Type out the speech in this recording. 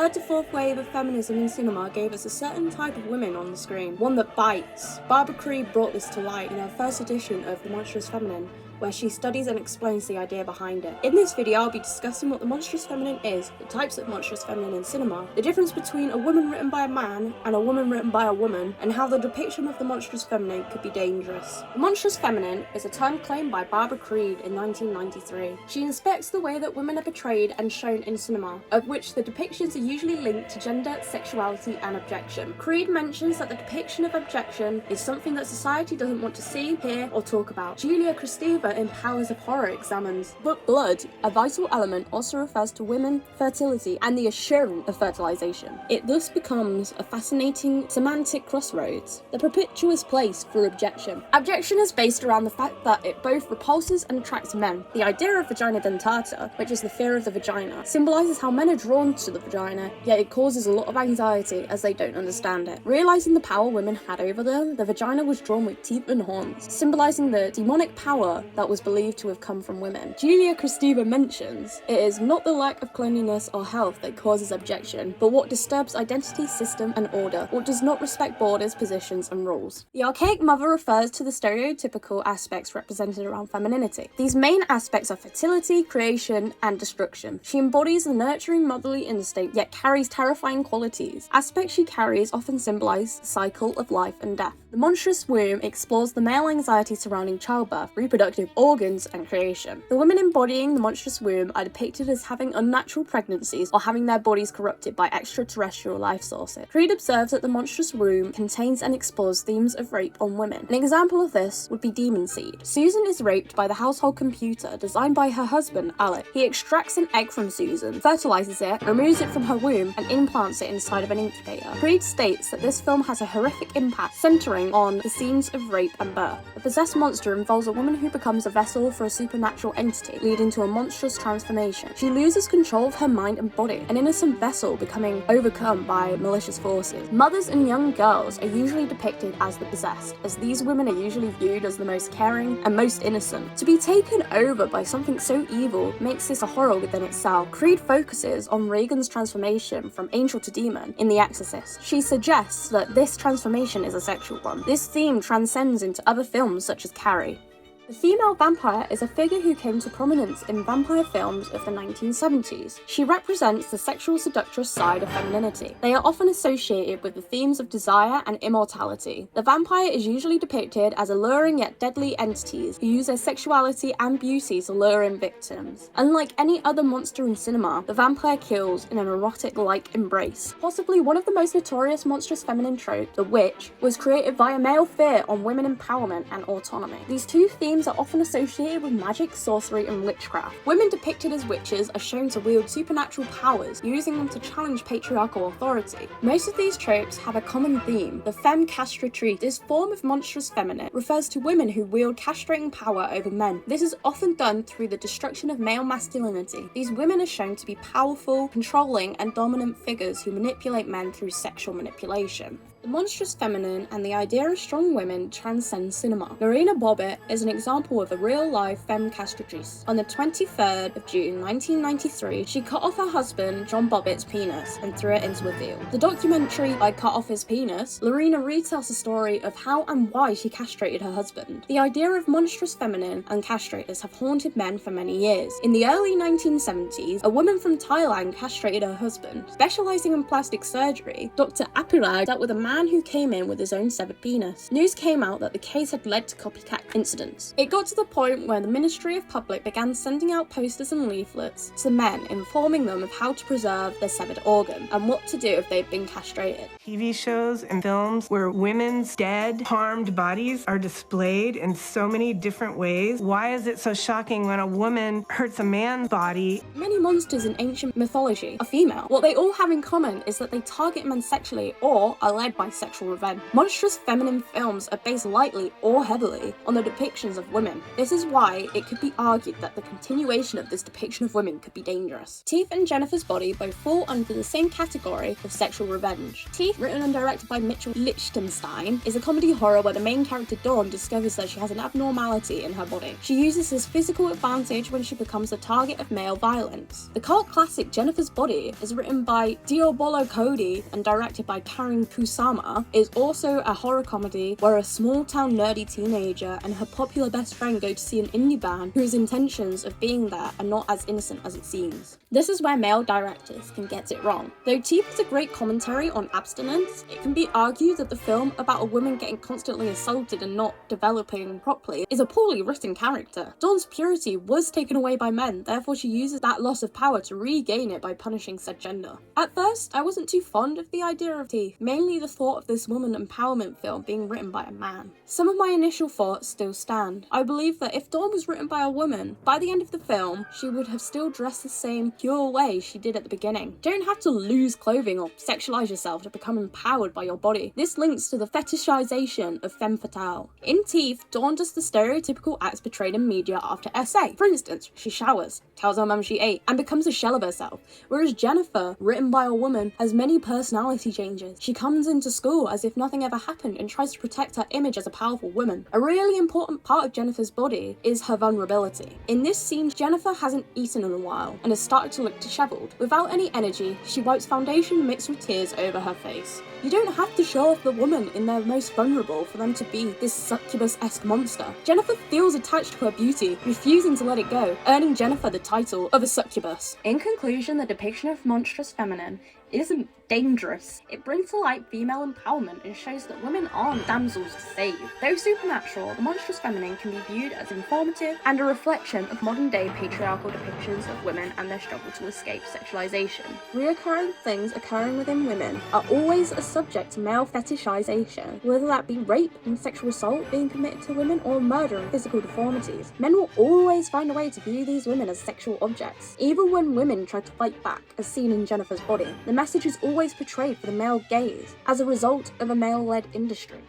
third to fourth wave of feminism in cinema gave us a certain type of women on the screen, one that bites. Barbara Creed brought this to light in her first edition of The Monstrous Feminine, where she studies and explains the idea behind it. In this video, I'll be discussing what the monstrous feminine is, the types of monstrous feminine in cinema, the difference between a woman written by a man and a woman written by a woman, and how the depiction of the monstrous feminine could be dangerous. The monstrous feminine is a term claimed by Barbara Creed in 1993. She inspects the way that women are portrayed and shown in cinema, of which the depictions are usually linked to gender, sexuality, and abjection. Creed mentions that the depiction of abjection is something that society doesn't want to see, hear, or talk about. Julia Kristeva in Powers of Horror examines, but blood, a vital element, also refers to women, fertility, and the assurance of fertilization. It thus becomes a fascinating semantic crossroads, the perpetuous place for abjection. Abjection is based around the fact that it both repulses and attracts men. The idea of vagina dentata, which is the fear of the vagina, symbolizes how men are drawn to the vagina, yet it causes a lot of anxiety as they don't understand it. Realizing the power women had over them, the vagina was drawn with teeth and horns, symbolizing the demonic power that was believed to have come from women. Julia Kristeva mentions, it is not the lack of cleanliness or health that causes abjection, but what disturbs identity, system, and order, what does not respect borders, positions, and rules. The archaic mother refers to the stereotypical aspects represented around femininity. These main aspects are fertility, creation, and destruction. She embodies the nurturing motherly instinct, yet carries terrifying qualities. Aspects she carries often symbolize the cycle of life and death. The monstrous womb explores the male anxiety surrounding childbirth, reproductive organs, and creation. The women embodying the monstrous womb are depicted as having unnatural pregnancies or having their bodies corrupted by extraterrestrial life sources. Creed observes that the monstrous womb contains and explores themes of rape on women. An example of this would be Demon Seed. Susan is raped by the household computer designed by her husband, Alec. He extracts an egg from Susan, fertilizes it, removes it from her womb, and implants it inside of an incubator. Creed states that this film has a horrific impact, centering on the scenes of rape and birth. The possessed monster involves a woman who becomes a vessel for a supernatural entity, leading to a monstrous transformation. She loses control of her mind and body, an innocent vessel becoming overcome by malicious forces. Mothers and young girls are usually depicted as the possessed, as these women are usually viewed as the most caring and most innocent. To be taken over by something so evil makes this a horror within itself. Creed focuses on Regan's transformation from angel to demon in The Exorcist. She suggests that this transformation is a sexual one. This theme transcends into other films such as Carrie. The female vampire is a figure who came to prominence in vampire films of the 1970s. She represents the sexual seductress side of femininity. They are often associated with the themes of desire and immortality. The vampire is usually depicted as alluring yet deadly entities who use their sexuality and beauty to lure in victims. Unlike any other monster in cinema, the vampire kills in an erotic-like embrace. Possibly one of the most notorious monstrous feminine tropes, the witch, was created via male fear on women empowerment and autonomy. These two themes are often associated with magic, sorcery, and witchcraft. Women depicted as witches are shown to wield supernatural powers, using them to challenge patriarchal authority. Most of these tropes have a common theme, the femme castratrice. This form of monstrous feminine refers to women who wield castrating power over men. This is often done through the destruction of male masculinity. These women are shown to be powerful, controlling, and dominant figures who manipulate men through sexual manipulation. The monstrous feminine and the idea of strong women transcend cinema. Marina Bobbitt is an example of a real-life femme castratrice. On the 23rd of June 1993, she cut off her husband, John Bobbitt's penis and threw it into a field. The documentary I Cut Off His Penis, Lorena retells the story of how and why she castrated her husband. The idea of monstrous feminine and castrators have haunted men for many years. In the early 1970s, a woman from Thailand castrated her husband. Specializing in plastic surgery, Dr. Apurag dealt with a man who came in with his own severed penis. News came out that the case had led to copycat incidents. It got to the point where the Ministry of Public began sending out posters and leaflets to men informing them of how to preserve their severed organ and what to do if they'd been castrated. TV shows and films where women's dead, harmed bodies are displayed in so many different ways. Why is it so shocking when a woman hurts a man's body? Many monsters in ancient mythology are female. What they all have in common is that they target men sexually or are led by sexual revenge. Monstrous feminine films are based lightly or heavily on the depictions of women. This is why it could be argued that the continuation of this depiction of women could be dangerous. Teeth and Jennifer's Body both fall under the same category of sexual revenge. Teeth, written and directed by Mitchell Lichtenstein, is a comedy horror where the main character Dawn discovers that she has an abnormality in her body. She uses this physical advantage when she becomes the target of male violence. The cult classic Jennifer's Body is written by Diabolo Cody and directed by Karen Kusama, is also a horror comedy where a small-town nerdy teenager and her popular best friend go to see an indie band whose intentions of being there are not as innocent as it seems. This is where male directors can get it wrong. Though Teeth is a great commentary on abstinence, it can be argued that the film about a woman getting constantly assaulted and not developing properly is a poorly written character. Dawn's purity was taken away by men, therefore she uses that loss of power to regain it by punishing said gender. At first, I wasn't too fond of the idea of Teeth, mainly the thought of this woman empowerment film being written by a man. Some of my initial thoughts still stand. I believe that if Dawn was written by a woman, by the end of the film, she would have still dressed the same pure way she did at the beginning. You don't have to lose clothing or sexualize yourself to become empowered by your body. This links to the fetishization of femme fatale. In Teeth, Dawn does the stereotypical acts portrayed in media after SA. For instance, she showers, tells her mum she ate, and becomes a shell of herself. Whereas Jennifer, written by a woman, has many personality changes. She comes into school as if nothing ever happened and tries to protect her image as a powerful woman. A really important part of Jennifer's body is her vulnerability. In this scene, Jennifer hasn't eaten in a while and has started to look disheveled. Without any energy, she wipes foundation mixed with tears over her face. You don't have to show off the woman in their most vulnerable for them to be this succubus-esque monster. Jennifer feels attached to her beauty, refusing to let it go, earning Jennifer the title of a succubus. In conclusion, the depiction of monstrous feminine isn't dangerous. It brings to light female empowerment and shows that women aren't damsels to save. Though supernatural, the monstrous feminine can be viewed as informative and a reflection of modern-day patriarchal depictions of women and their struggle to escape sexualization. Reoccurring things occurring within women are always a subject to male fetishization, whether that be rape and sexual assault being committed to women or murder and physical deformities. Men will always find a way to view these women as sexual objects, even when women try to fight back, as seen in Jennifer's Body. The message is always portrayed for the male gaze, as a result of a male-led industry.